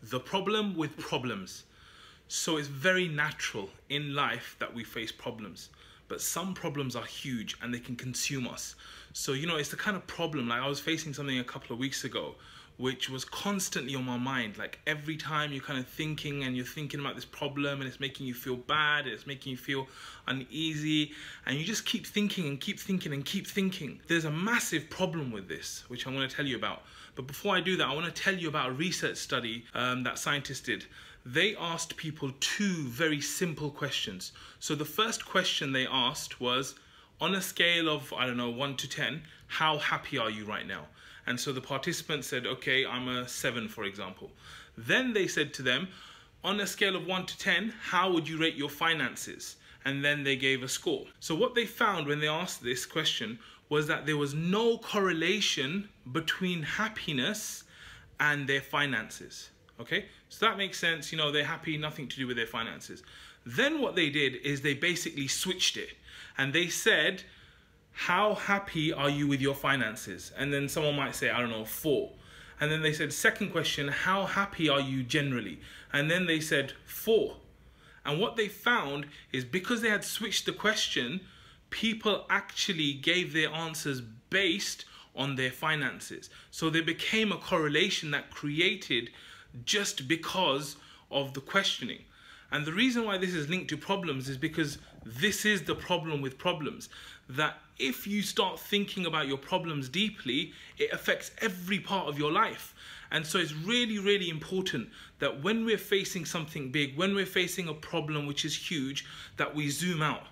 the problem with problems. So it's very natural in life that we face problems, but some problems are huge and they can consume us. So, you know, it's the kind of problem, like I was facing something a couple of weeks ago, which was constantly on my mind. Like every time you're kind of thinking and you're thinking about this problem and it's making you feel bad, it's making you feel uneasy, and you just keep thinking and keep thinking and keep thinking. There's a massive problem with this, which I'm going to tell you about. But before I do that, I want to tell you about a research study that scientists did. They asked people two very simple questions. So the first question they asked was, on a scale of, I don't know, 1 to 10, how happy are you right now? And so the participants said, okay, I'm a 7, for example. Then they said to them, on a scale of 1 to 10, how would you rate your finances? And then they gave a score. So what they found when they asked this question was that there was no correlation between happiness and their finances. Okay, so that makes sense. You know, they're happy, nothing to do with their finances. Then what they did is they basically switched it, and they said, how happy are you with your finances? And then someone might say, I don't know, 4. And then they said, second question, how happy are you generally? And then they said 4. And what they found is because they had switched the question, people actually gave their answers based on their finances. So there became a correlation that created just because of the questioning. And the reason why this is linked to problems is because this is the problem with problems, that if you start thinking about your problems deeply, it affects every part of your life. And so it's really, really important that when we're facing something big, when we're facing a problem which is huge, that we zoom out.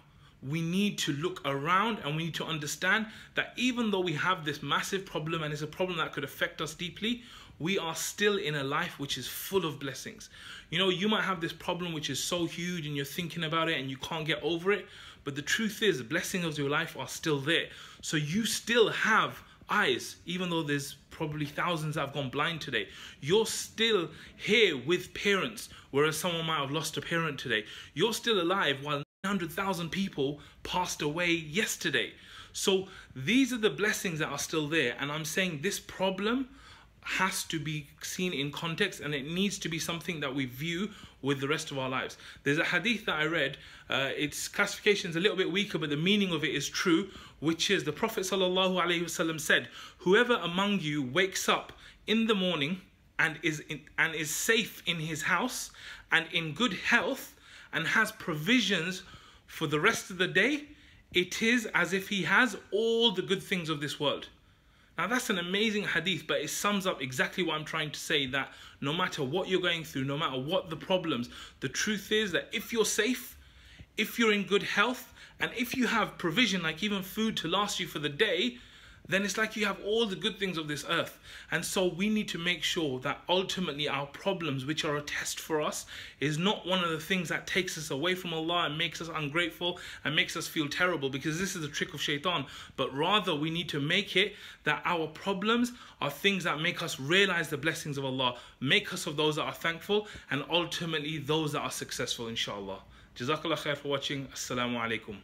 We need to look around and we need to understand that even though we have this massive problem and it's a problem that could affect us deeply, we are still in a life which is full of blessings. You know, you might have this problem which is so huge and you're thinking about it and you can't get over it, but the truth is the blessings of your life are still there. So you still have eyes, even though there's probably thousands that have gone blind today. You're still here with parents, whereas someone might have lost a parent today. You're still alive while 900,000 people passed away yesterday. So these are the blessings that are still there. And I'm saying this problem has to be seen in context, and it needs to be something that we view with the rest of our lives. There's a hadith that I read, its classification is a little bit weaker, but the meaning of it is true, which is the Prophet ﷺ said, whoever among you wakes up in the morning and is safe in his house and in good health and has provisions for the rest of the day, it is as if he has all the good things of this world. Now that's an amazing hadith, but it sums up exactly what I'm trying to say, that no matter what you're going through, no matter what the problems, the truth is that if you're safe, if you're in good health, and if you have provision, like even food to last you for the day, then it's like you have all the good things of this earth. And so we need to make sure that ultimately our problems, which are a test for us, is not one of the things that takes us away from Allah and makes us ungrateful and makes us feel terrible, because this is a trick of shaitan. But rather we need to make it that our problems are things that make us realize the blessings of Allah, make us of those that are thankful, and ultimately those that are successful, inshallah. JazakAllahu khair for watching. Assalamu alaikum.